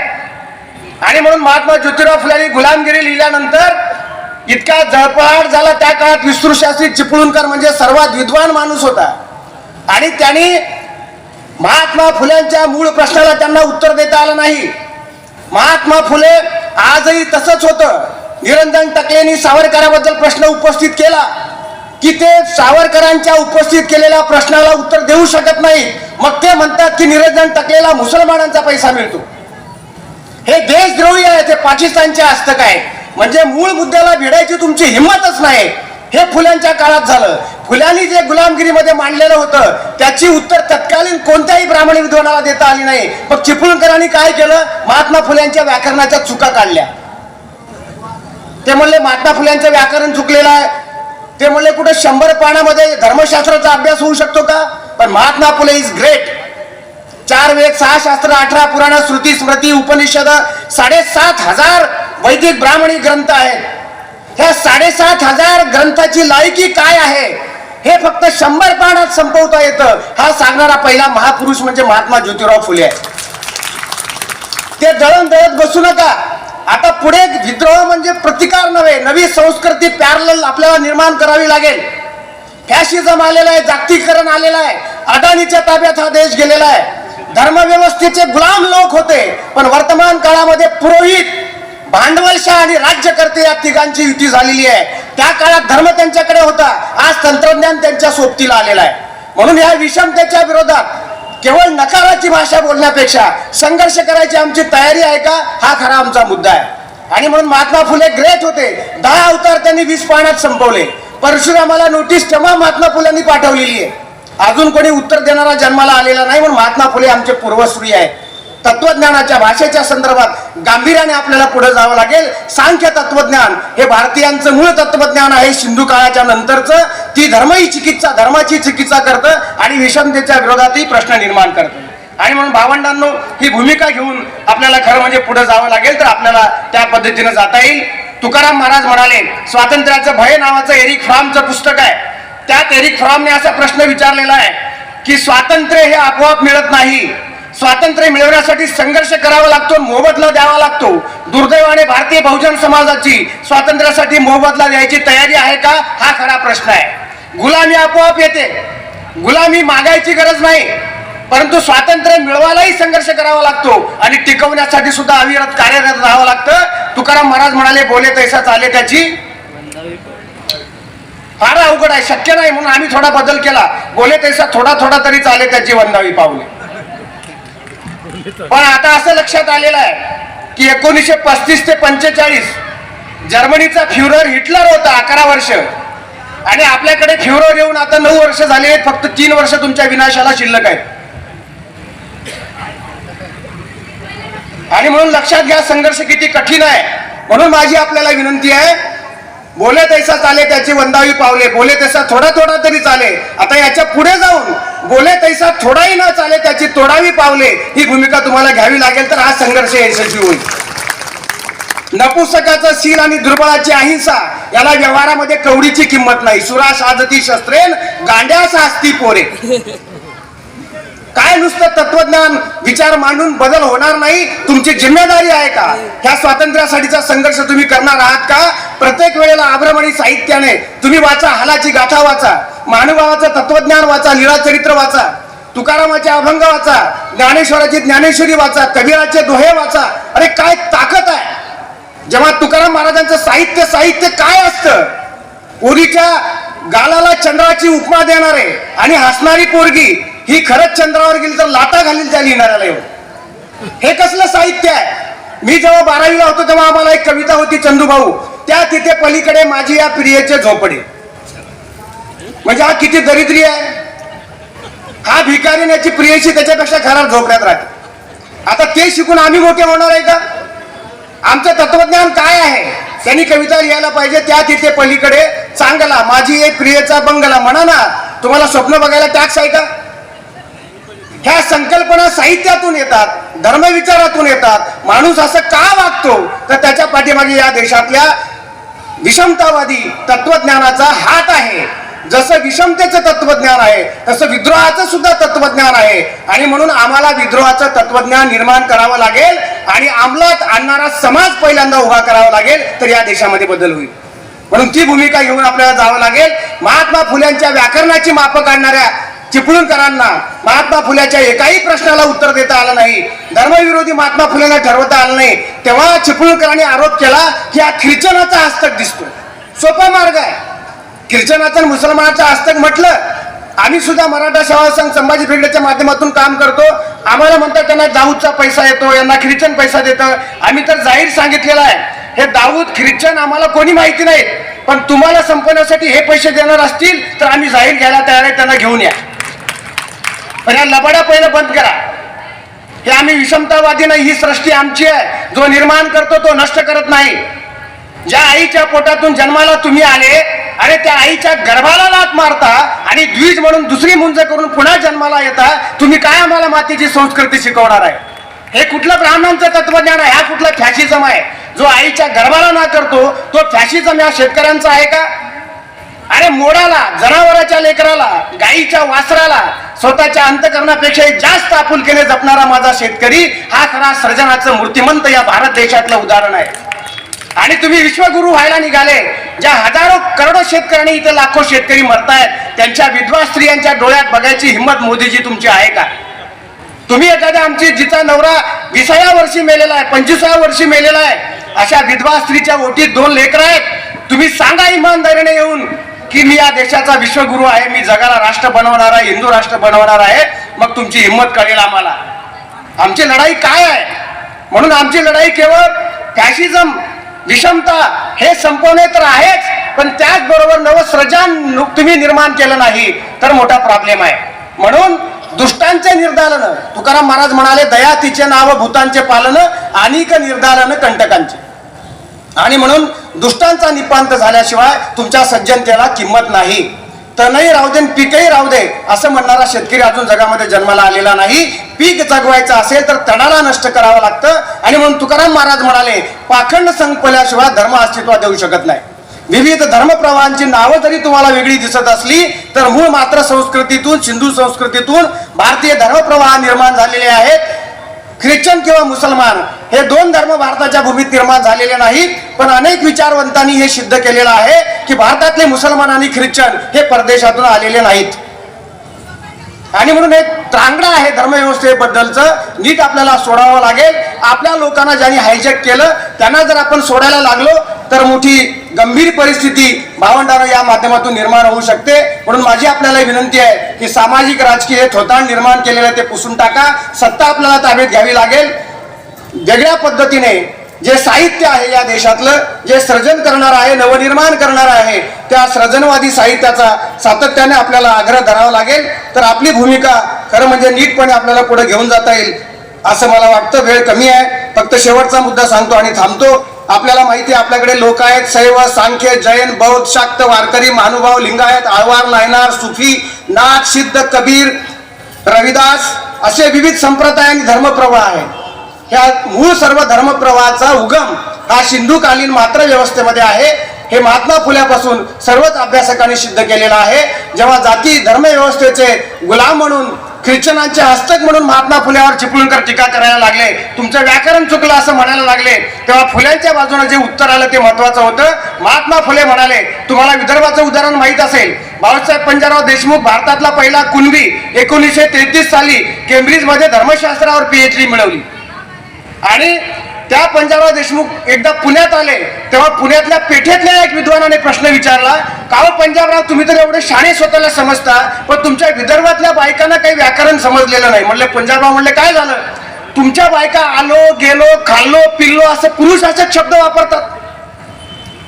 आणि म्हणून महात्मा ज्योतिराव फुलेंनी गुलामगिरी लिहिल्यानंतर इतका जळपहाट झाला. त्या काळात विष्णुशास्त्री चिपळूणकर म्हणजे सर्वात विद्वान माणूस होता आणि त्यांनी महात्मा फुल्यांच्या मूळ प्रश्नाला त्यांना उत्तर देता आलं नाही. महात्मा फुले आजही तसंच होतं. निरंजन टकलेंनी सावरकरांबद्दल प्रश्न उपस्थित केला की ते सावरकरांच्या उपस्थित केलेल्या प्रश्नाला उत्तर देऊ शकत नाही. मग ते म्हणतात की निरंजन टकलेला मुसलमानांचा पैसा मिळतो. हे देशद्रोही आहे, ते पाकिस्तानचे हस्तक आहे. म्हणजे मूळ मुद्द्याला भिडायची तुमची हिंमतच नाही. हे फुल्यांच्या काळात झालं. फुल्यांनी जे गुलामगिरीमध्ये मांडलेलं होतं त्याची उत्तर तत्कालीन कोणत्याही ब्राह्मणी विद्वानाला देता आली नाही. मग चिपळूणकरांनी काय केलं? महात्मा फुल्यांच्या व्याकरणाच्या चुका काढल्या. ते म्हणले महात्मा फुल्यांचं व्याकरण चुकलेलं आहे. ते म्हणले कुठे 100 पानामध्ये धर्मशास्त्राचा अभ्यास होऊ शकतो का? पण महात्मा फुले इज ग्रेट. 4 वेद, 6 शास्त्र, 18 पुराण, श्रुती, स्मृती, उपनिषद, 7,500 वैदिक ब्राह्मणी ग्रंथ आहेत. ह्या 7,500 ग्रंथाची लायकी काय आहे हे फक्त 100 पानात संपवता येतं. हा सांगणारा पहिला महापुरुष म्हणजे महात्मा ज्योतिराव फुले आहे. ते दळण दळत बसू नका. आता पुढे विद्रोह म्हणजे प्रतिकार नव्हे, नवी संस्कृती पॅरलल आपल्याला निर्माण करावी लागेल. फॅशिझम आलेला आहे, जागतिकीकरण आलेलं आहे, अदानीच्या ताब्यात हा देश गेलेला आहे. धर्मव्यवस्थेचे गुलाम लोक होते, पण वर्तमान काळामध्ये पुरोहित, भांडवलशाह आणि राज्यकर्ते या तिघांची युती झालेली आहे. त्या काळात धर्म त्यांच्याकडे होता, आज तंत्रज्ञान त्यांच्या सोबतीला आलेलं आहे. म्हणून या विषमतेच्या विरोधात केवळ नकाराची भाषा बोलण्यापेक्षा संघर्ष करायची आमची तयारी आहे का, हा खरा आमचा मुद्दा आहे. आणि म्हणून महात्मा फुले ग्रेट होते. 10 अवतार त्यांनी 20 पानात संपवले. परशुरामाला नोटीस तेव्हा महात्मा फुल्यांनी पाठवलेली आहे. अजून कोणी उत्तर देणारा जन्माला आलेला नाही. म्हणून महात्मा फुले आमचे पूर्वसूरी आहेत. तत्वज्ञानाच्या भाषेच्या संदर्भात गांभीर्याने आपल्याला पुढे जावं लागेल. सांख्य तत्वज्ञान हे भारतीयांचं मूळ तत्वज्ञान आहे. सिंधू काळाच्या नंतरचं ती धर्माची चिकित्सा करतं आणि विषमतेच्या विरोधातही प्रश्न निर्माण करतं. आणि म्हणून भावंडांनो, ही भूमिका घेऊन आपल्याला खरं म्हणजे पुढे जावं लागेल, तर आपल्याला त्या पद्धतीने जाता येईल. तुकाराम महाराज म्हणाले, स्वातंत्र्याचं भय नावाचं एरिक फ्रॉमचं पुस्तक आहे. त्यात एरिक फ्रॉमने असा प्रश्न विचारलेला आहे की स्वातंत्र्य हे आपोआप मिळत नाही. स्वातंत्र्य मिळवण्यासाठी संघर्ष करावा लागतो, मोबदला द्यावा लागतो. दुर्दैवाने भारतीय बहुजन समाजाची स्वातंत्र्यासाठी मोबदला द्यायची तयारी आहे का, हा खरा प्रश्न आहे. गुलामी आपोआप येते, गुलामी मागायची गरज नाही, परंतु स्वातंत्र्य मिळवायलाही संघर्ष करावा लागतो आणि टिकवण्यासाठी सुद्धा अविरत कार्यरत राहावं लागतं. तुकाराम महाराज म्हणाले, बोले तैसा चाले त्याची फार अवघड आहे, शक्य नाही. म्हणून आम्ही थोडा बदल केला, बोले तैसा थोडा थोडा तरी चाले त्याची वंदावी पावले. पण आता असं लक्षात आलेलं आहे की 1935 ते 45 जर्मनीचा फ्युरर हिटलर होता 11 वर्ष, आणि आपल्याकडे फ्युरर येऊन आता 9 वर्ष झाले आहेत. फक्त 3 वर्ष तुमच्या विनाशाला शिल्लक आहेत. आणि म्हणून लक्षात घ्या, संघर्ष किती कठीण आहे. म्हणून माझी आपल्याला विनंती आहे, बोले तैसा चाले त्याची वंदावी पावले, बोले तैसा थोडा थोडा तरी चाले. आता याच्या पुढे जाऊन बोले तैसा थोडाही न चाले त्याची तोडावी पावले, ही भूमिका तुम्हाला घ्यावी लागेल, तर हा संघर्ष यशस्वी होईल. नपुसकाचं शील आणि दुर्बळाची अहिंसा याला व्यवहारामध्ये कवडीची किंमत नाही. सुरा साजती शस्त्रेन गांड्यास असती पोरे. काय नुसतं तत्वज्ञान विचार मांडून बदल होणार नाही. तुमची जिम्मेदारी आहे का, ह्या स्वातंत्र्यासाठीचा संघर्ष तुम्ही करणार आहात का? प्रत्येक वेळेला आभ्रमणी साहित्याने तुम्ही वाचा, हालाची गाथा वाचा, महानुभावाचं तत्वज्ञान वाचा, लीळाचरित्र वाचा, तुकारामाचे अभंग वाचा, ज्ञानेश्वराची ज्ञानेश्वरी वाचा, कबीराचे दोहे वाचा. अरे काय ताकद आहे जेव्हा तुकाराम महाराजांचं साहित्य काय असतं. पोरीच्या गालाला चंद्राची उपमा देणारे आणि हसणारी पोरगी ही खरंच चंद्रावर गेली तर लाता घालील त्या लिहिणाऱ्याला. येऊन हे कसलं साहित्य आहे. मी जेव्हा 12वीला होतो तेव्हा आम्हाला एक कविता होती, चंदूभाऊ, त्या तिथे पलीकडे माझी या प्रियेचे झोपडे. म्हणजे हा किती दरिद्री आहे. हा भिकारी याची प्रियेशी त्याच्यापेक्षा खराब झोपड्यात राहते. आता ते शिकून आम्ही मोठे होणार आहे का? आमचं तत्वज्ञान काय आहे? त्यांनी कविता लिहायला पाहिजे, त्या तिथे पलीकडे चांगला माझी एक प्रियेचा बंगला. म्हणा ना, तुम्हाला स्वप्न बघायला टॅक्स आहे का? ह्या संकल्पना साहित्यातून येतात, धर्मविचारातून येतात. माणूस असं का वागतो, तर त्याच्या पाठीमागे या देशातल्या विषमतावादी तत्वज्ञानाचा हात आहे. जसं विषमतेचं तत्वज्ञान आहे तसं विद्रोहाचं सुद्धा तत्वज्ञान आहे. आणि म्हणून आम्हाला विद्रोहाचं तत्वज्ञान निर्माण करावं लागेल आणि अंमलात आणणारा समाज पहिल्यांदा उभा करावा लागेल, तर या देशामध्ये बदल होईल. म्हणून ती भूमिका घेऊन आपल्याला जावं लागेल. महात्मा फुल्यांच्या व्याकरणाची मापं काढणाऱ्या चिपळूणकरांना महात्मा फुल्याच्या एकाही प्रश्नाला उत्तर देता आलं नाही, धर्मविरोधी महात्मा फुलेंना ठरवता आलं नाही. तेव्हा चिपळूणकरांनी आरोप केला की हा ख्रिश्चनाचा हस्तक दिसतो. सोपा मार्ग आहे. ख्रिश्चनाचा आणि मुसलमानाचा हस्तक म्हटलं. आम्ही सुद्धा मराठा सेवा संघ संभाजी ब्रिगेडच्या माध्यमातून काम करतो. आम्हाला म्हणतात त्यांना दाऊदचा पैसा येतो, यांना ख्रिश्चन पैसा देतं. आम्ही तर जाहीर सांगितलेलं आहे, हे दाऊद ख्रिश्चन आम्हाला कोणी माहिती नाही, पण तुम्हाला संपवण्यासाठी हे पैसे देणार असतील तर आम्ही जाहीर घ्यायला तयार आहे, त्यांना घेऊन या. पण या लबाड्या पहिलं बंद करा. हे आम्ही विषमतावादी नाही, ही सृष्टी आमची आहे. जो निर्माण करतो तो नष्ट करत नाही. ज्या आईच्या पोटातून जन्माला तुम्ही आले, अरे त्या आईच्या गर्भाला लाथ मारता आणि द्विज म्हणून दुसरी मुंज करून पुन्हा जन्माला येता. तुम्ही काय आम्हाला मातीची संस्कृती शिकवणार आहे? हे कुठलं ब्राह्मणांचं तत्वज्ञान आहे? हा कुठला फॅशिझम आहे? जो आईच्या गर्भाला ना करतो तो फॅशिझम या शेतकऱ्यांचा आहे का? अरे मोडाला, जनावराच्या लेकराला, गाईच्या वासराला स्वतःच्या अंतकरणापेक्षा जास्त आपुलकीने जपणारा माझा शेतकरी हा खरा सर्जनाचं मूर्तिमंत या भारत देशातलं उदाहरण आहे. आणि तुम्ही विश्वगुरु व्हायला निघाले. ज्या हजारो करोडो शेतकऱ्यांनी इथे लाखो शेतकरी मरतायत, त्यांच्या विधवा स्त्रियांच्या डोळ्यात बघायची हिंमत मोदीजी तुमची आहे का? तुम्ही एखाद्या आमची जिचा नवरा 20व्या वर्षी मेलेला आहे, 25व्या वर्षी मेलेला आहे, अशा विधवा स्त्रीच्या ओटीत 2 लेकरं आहेत. तुम्ही सांगा इमानदारीने येऊन की मी या देशाचा विश्वगुरु आहे, मी जगाला राष्ट्र बनवणार आहे, हिंदू राष्ट्र बनवणार आहे. मग तुमची हिंमत कळेल आम्हाला. आमची लढाई काय आहे? म्हणून आमची लढाई केवळ फॅशिझम, विषमता हे संपवणे तर आहेच, पण त्याचबरोबर नवसृजन तुम्ही निर्माण केलं नाही तर मोठा प्रॉब्लेम आहे. म्हणून दुष्टांचे निर्दालन, तुकाराम महाराज म्हणाले दया तिचे नाव भूतांचे पालन, अनिक निर्दालन कंटकांचे. आणि म्हणून दुष्टांचा निपांत झाल्याशिवाय तुमच्या सज्जनतेला किंमत नाही. तणही राहू दे पीकही राहू दे असं म्हणणारा शेतकरी अजून जगामध्ये जन्माला आलेला नाही. पीक जगवायचं असेल तर तणाला नष्ट करावं लागतं. आणि म्हणून तुकाराम महाराज म्हणाले पाखंड संपल्याशिवाय धर्म अस्तित्वात देऊ शकत नाही. विविध धर्मप्रवाहांची नावं जरी तुम्हाला वेगळी दिसत असली तर मूळ मात्र संस्कृतीतून, सिंधू संस्कृतीतून भारतीय धर्मप्रवाह निर्माण झालेले आहेत. ख्रिश्चन किंवा मुसलमान हे दोन धर्म भारताच्या भूमीत निर्माण झालेले नाहीत, पण अनेक विचारवंतांनी हे सिद्ध केलेलं आहे की भारतातले मुसलमान आणि ख्रिश्चन हे परदेशातून आलेले नाहीत. आणि म्हणून एक त्रांगडा आहे धर्मव्यवस्थेबद्दलचं, नीट आपल्याला सोडावं लागेल. आपल्या लोकांना ज्यांनी हायजॅक केलं त्यांना जर आपण सोडायला लागलो तर मोठी गंभीर परिस्थिती भावंडांनो या माध्यमातून निर्माण होऊ शकते. म्हणून माझी आपल्याला विनंती आहे की सामाजिक राजकीय थोतांड निर्माण केलेलं ते पुसून टाका. सत्ता आपल्याला ताब्यात घ्यावी लागेल. वेगळ्या पद्धतीने जे साहित्य आहे या देशातलं, जे सर्जन करणार आहे, नवनिर्माण करणार आहे, त्या सर्जनवादी साहित्याचा सातत्याने आपल्याला आग्रह धरावा लागेल. तर आपली भूमिका खरं म्हणजे नीटपणे आपल्याला पुढे घेऊन जाता येईल असं मला वाटतं. वेळ कमी आहे, फक्त शेवटचा मुद्दा सांगतो आणि थांबतो. आपल्याला माहिती आहे आपल्याकडे लोक आहेत शैव, सांख्य, जैन, बौद्ध, शाक्त, वारकरी, महानुभाव, लिंगायत, आळवार, नायनार, सुफी, नाथ, सिद्ध, कबीर, रविदास असे विविध संप्रदाय आणि धर्मप्रवाह आहेत. ह्या मूळ सर्व धर्मप्रवाहाचा उगम हा सिंधुकालीन मात्र व्यवस्थेमध्ये आहे. हे महात्मा फुल्यापासून सर्वच अभ्यासकांनी सिद्ध केलेलं आहे. जेव्हा जाती धर्मव्यवस्थेचे गुलाम म्हणून, ख्रिश्चनांचे हस्तक म्हणून महात्मा फुल्यावर चिपळूणकर टीका करायला लागले, तुमचं व्याकरण चुकलं असं म्हणायला लागले, तेव्हा फुल्यांच्या बाजूने जे उत्तर आलं ते महत्वाचं होतं. महात्मा फुले म्हणाले, तुम्हाला विदर्भाचं उदाहरण माहीत असेल, बाळासाहेब पंजाबराव देशमुख भारतातला पहिला कुणबी 1933 साली केम्ब्रिजमध्ये धर्मशास्त्रावर PhD मिळवली. आणि त्या पंजाबराव देशमुख एकदा पुण्यात आले तेव्हा पुण्यातल्या पेठेतल्या एक विद्वानाने प्रश्न विचारला, का हो पंजाबराव तुम्ही तर एवढे शाणे स्वतःला समजता, पण तुमच्या विदर्भातल्या बायकांना काही व्याकरण समजलेलं नाही. म्हणले पंजाबराव म्हणले काय झालं, तुमच्या बायका आलो गेलो खाल्लो पिल्लो असं पुरुषाचे शब्द वापरतात.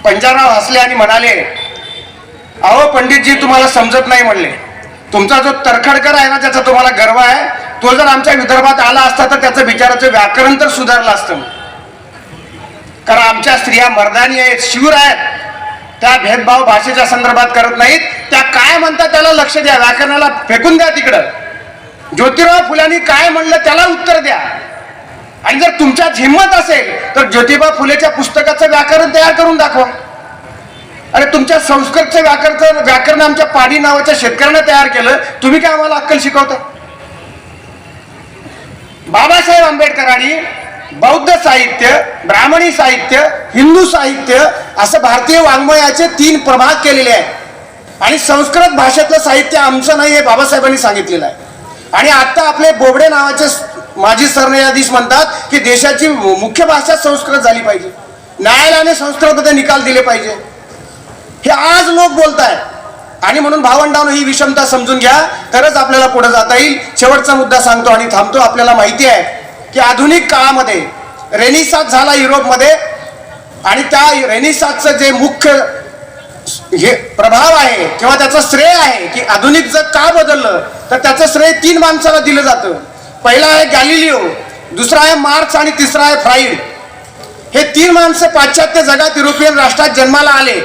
पंजाबराव हसले आणि म्हणाले, अहो पंडितजी तुम्हाला समजत नाही म्हणले, तुमचा जो तरखडकर आहे ना ज्याचा तुम्हाला गर्व आहे तो जर आमच्या विदर्भात आला असता तर त्याचं विचाराचं व्याकरण तर सुधारलं असतं. कारण आमच्या स्त्रिया मर्दानी आहेत, शिवर आहेत, त्या भेदभाव भाषेच्या संदर्भात करत नाहीत. त्या काय म्हणतात त्याला लक्ष द्या, व्याकरणाला फेकून द्या तिकडं. ज्योतिराव फुल्यांनी काय म्हणलं त्याला उत्तर द्या. आणि जर तुमच्यात हिंमत असेल तर ज्योतिबा फुलेच्या पुस्तकाचं व्याकरण तयार करून दाखवा. अरे तुमच्या संस्कृतचं व्याकरण आमच्या पाडी नावाच्या शेतकऱ्यानं तयार केलं, तुम्ही काय आम्हाला अक्कल शिकवता. बाबासाहेब आंबेडकरांनी बौद्ध साहित्य, ब्राह्मणी साहित्य, हिंदू साहित्य असं भारतीय वाङ्मयाचे 3 प्रभाग केलेले आहेत. आणि संस्कृत भाषेतलं साहित्य आमचं नाही हे बाबासाहेबांनी सांगितलेलं आहे. आणि आता आपले बोबडे नावाचे माजी सरन्यायाधीश म्हणतात की देशाची मुख्य भाषा संस्कृत झाली पाहिजे, न्यायालयाने संस्कृतमध्ये निकाल दिले पाहिजे. हे आज लोक बोलतायत. आणि म्हणून भावंडांनो ही विषमता समजून घ्या, तरच आपल्याला पुढे जाता येईल. शेवटचा मुद्दा सांगतो आणि थांबतो. आपल्याला माहिती आहे की आधुनिक काळामध्ये रेनिसान्स झाला युरोपमध्ये, आणि त्या रेनिसान्सचं जे मुख्य हे प्रभाव आहे किंवा त्याचं श्रेय आहे की आधुनिक जग का बदललं, तर त्याचं श्रेय 3 माणसाला दिलं जातं. पहिला आहे गॅलिलिओ, दुसरा आहे मार्क्स आणि तिसरा आहे फ्राईड. हे 3 माणसं पाश्चात्य जगात युरोपियन राष्ट्रात जन्माला आले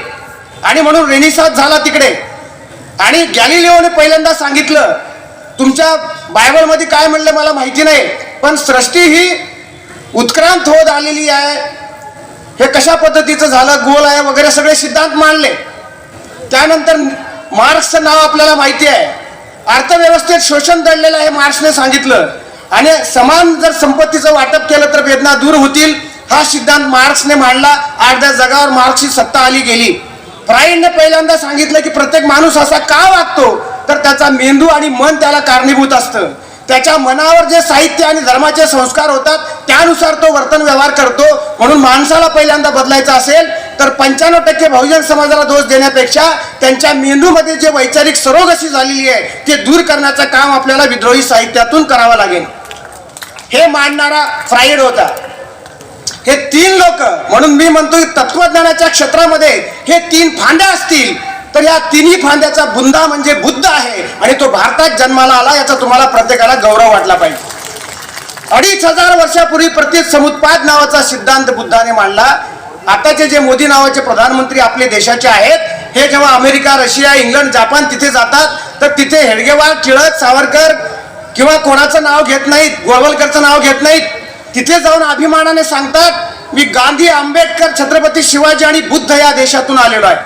आणि म्हणून रेनिसान्स झाला तिकडे. आणि गॅलिलिओने पहिल्यांदा सांगितलं, तुमच्या बायबलमध्ये काय म्हणलं मला माहिती नाही, पण सृष्टी ही उत्क्रांत होत आलेली आहे, हे कशा पद्धतीचं झालं, गोल आहे वगैरे सगळे सिद्धांत मांडले. त्यानंतर मार्क्सचं नाव आपल्याला माहिती आहे, अर्थव्यवस्थेत शोषण दडलेलं आहे मार्क्सने सांगितलं. आणि समान जर संपत्तीचं वाटप केलं तर वेदना दूर होतील, हा सिद्धांत मार्क्सने मांडला. अर्ध्या जगावर मार्क्सची सत्ता आली गेली. फ्राईडने पहिल्यांदा सांगितलं की प्रत्येक माणूस असा का वागतो, तर त्याचा मेंदू आणि मन त्याला कारणीभूत असतं. त्याच्या मनावर जे साहित्य आणि धर्माचे संस्कार होतात त्यानुसार तो वर्तन व्यवहार करतो. म्हणून माणसाला पहिल्यांदा बदलायचं असेल तर 95% बहुजन समाजाला दोष देण्यापेक्षा त्यांच्या मेंदूमध्ये जे वैचारिक सरोगसी झालेली आहे ते दूर करण्याचं काम आपल्याला विद्रोही साहित्यातून करावं लागेल. हे मांडणारा फ्राईड होता. हे 3 लोक, म्हणून मी म्हणतो तत्वज्ञानाच्या क्षेत्रामध्ये हे 3 फांद्या असतील तर या तिन्ही फांद्याचा बुंदा म्हणजे बुद्ध आहे आणि तो भारतात जन्माला आला, याचा तुम्हाला प्रत्येकाला गौरव वाटला पाहिजे. 2500 वर्षापूर्वी प्रत्येक समुत्पाद नावाचा सिद्धांत बुद्धाने मांडला. आताचे जे मोदी नावाचे प्रधानमंत्री आपले देशाचे आहेत, हे जेव्हा अमेरिका, रशिया, इंग्लंड, जपान तिथे जातात तर तिथे हेडगेवार, टिळक, सावरकर किंवा कोणाचं नाव घेत नाहीत, गोळवलकरचं नाव घेत नाहीत. तिथे जाऊन अभिमानाने सांगतात, मी गांधी, आंबेडकर, छत्रपती शिवाजी आणि बुद्ध या देशातून आलेलो आहे.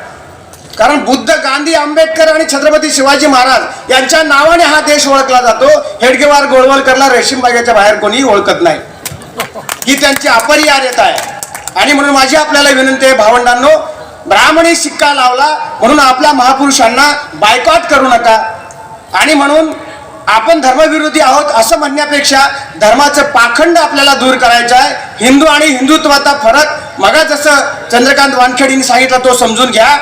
कारण बुद्ध, गांधी, आंबेडकर आणि छत्रपती शिवाजी महाराज यांच्या नावाने हा देश ओळखला जातो. हेडगेवार, गोळवलकरला रेशीमबागेच्या बाहेर कोणी ओळखत नाही. ही त्यांची अपरिहार्यता आहे. आणि म्हणून माझी आपल्याला विनंती आहे भावंडांनो, ब्राह्मणी शिक्का लावला म्हणून आपल्या महापुरुषांना बायकॉट करू नका. आणि म्हणून आपण धर्मविरोधी आहोत असं म्हणण्यापेक्षा धर्माचं पाखंड आपल्याला दूर करायचं आहे. हिंदू आणि हिंदुत्वाचा फरक मग जसं चंद्रकांत वानखेडेंनी सांगितलं तो समजून घ्या.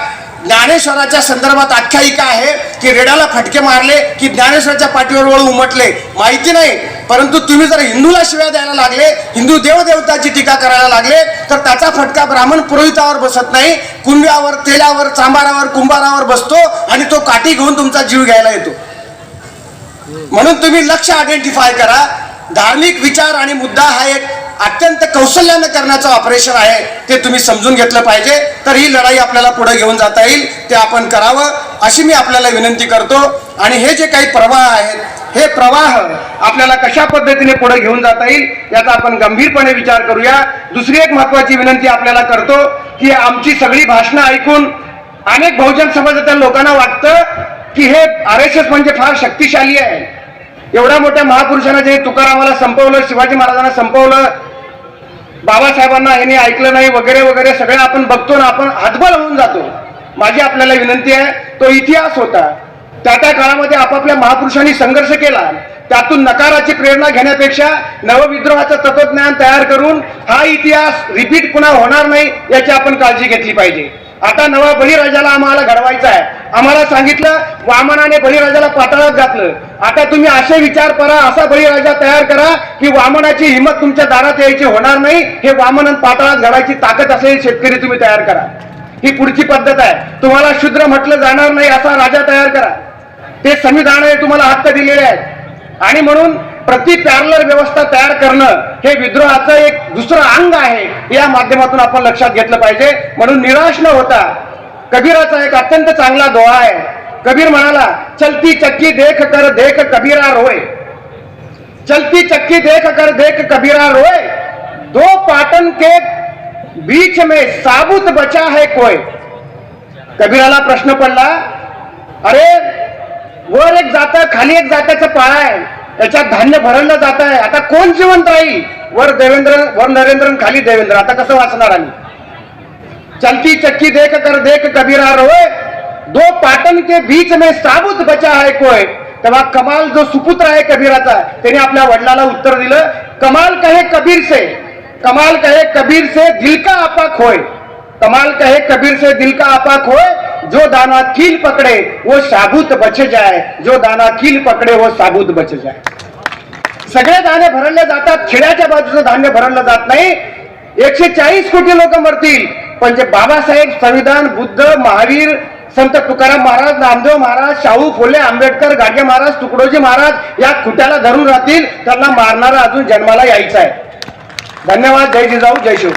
ज्ञानेश्वराच्या संदर्भात आख्यायिका आहे की रेड्याला फटके मारले की ज्ञानेश्वराच्या पाठीवर वळ उमटले, माहिती नाही. परंतु तुम्ही जर हिंदूला शिव्या द्यायला लागले, हिंदू देवदेवताची टीका करायला लागले तर त्याचा फटका ब्राह्मण पुरोहितावर बसत नाही, कुंभ्यावर, तेलावर, चांबारावर, कुंभारावर बसतो आणि तो काठी घेऊन तुमचा जीव घ्यायला येतो. म्हणून तुम्ही लक्ष आयडेंटिफाय करा. धार्मिक विचार आणि मुद्दा हा एक अत्यंत कौशल्याने करण्याचं ऑपरेशन आहे, ते तुम्ही समजून घेतलं पाहिजे. तर ही लढाई आपल्याला पुढे घेऊन जाता येईल, ते आपण करावं अशी मी आपल्याला विनंती करतो. आणि हे जे काही प्रवाह आहेत, हे प्रवाह आपल्याला कशा पद्धतीने पुढे घेऊन जाता येईल याचा आपण गंभीरपणे विचार करूया. दुसरी एक महत्वाची विनंती आपल्याला करतो की आमची सगळी भाषणं ऐकून अनेक बहुजन समाजातील लोकांना वाटतं की हे RSS म्हणजे फार शक्तिशाली आहे. एवढ्या मोठ्या महापुरुषांना जे तुकारामाला संपवलं, शिवाजी महाराजांना संपवलं, बाबासाहेबांना यांनी ऐकलं नाही वगैरे वगैरे सगळं आपण बघतो ना, आपण हतबल होऊन जातो. माझी आपल्याला विनंती आहे, तो इतिहास होता. त्या त्या काळामध्ये आपापल्या महापुरुषांनी संघर्ष केला. त्यातून नकाराची प्रेरणा घेण्यापेक्षा नवविद्रोहाचं तत्वज्ञान तयार करून हा इतिहास रिपीट पुन्हा होणार नाही याची आपण काळजी घेतली पाहिजे. आता नवा बळीराजाला आम्हाला घडवायचा आहे. आम्हाला सांगितलं वामनाने बळीराजाला पाताळात घातलं. आता तुम्ही असे विचार करा, असा बळीराजा तयार करा की वामनाची हिंमत तुमच्या दारात यायची होणार नाही. हे वामन पाताळात घालायची ताकद असलेले शेतकरी तुम्ही तयार करा. ही पुढची पद्धत आहे. तुम्हाला शूद्र म्हटलं जाणार नाही असा राजा तयार करा. ते संविधानाने तुम्हाला हक्क दिलेले आहेत. आणि म्हणून प्रति पॅरलर व्यवस्था तयार करणं हे विद्रोहाचं एक दुसरं अंग आहे, या माध्यमातून आपण लक्षात घेतलं पाहिजे. म्हणून निराश न होता कबीराचा एक अत्यंत चांगला दोहा आहे. कबीर म्हणाला, चलती चक्की देख कर देख कबीरा रोय, चलती चक्की देख कर देख कबीरा रोय, दो पाटन के बीच में साबुत बचा है कोय. कबीराला प्रश्न पडला, अरे वर एक जातं खाली एक जात्याचं पाळा आहे, याच्यात धान्य भरवलं जात आहे, आता कोण जिवंत राहील? वर नरेंद्र खाली देवेंद्र, आता कसं वाचणार आम्ही? चलती चक्की देख कर देख कबीरा रोय, दो पाटन के बीच में साबुत बचा है कोय. तेव्हा कमाल जो सुपुत्र आहे कबीराचा, त्याने आपल्या वडिलाला उत्तर दिलं, कमाल कहे कबीर से, कमाल कहे कबीर से दिल का आपाक होय, कमाल कहे कबीर से दिल का आपाक होय, जो दाना कील पकड़े वो साबुत बच जाए, जो दाना कील पकड़े वो साबुत बच जाए. सगळे दाणे भरले जातात, खिड्याच्या बाजूचं धान्य भरलं जात नाही. 140 कोटी लोक मरतील, पण जे बाबासाहेब, संविधान, बुद्ध, महावीर, संत तुकाराम महाराज, नामदेव महाराज, शाहू फुले, आंबेडकर, गाडगे महाराज, तुकडोजी महाराज या खुट्याला धरून राहतील, त्यांना मारणारा अजून जन्माला यायचा आहे. धन्यवाद. जय जिजाऊ, जय शिव.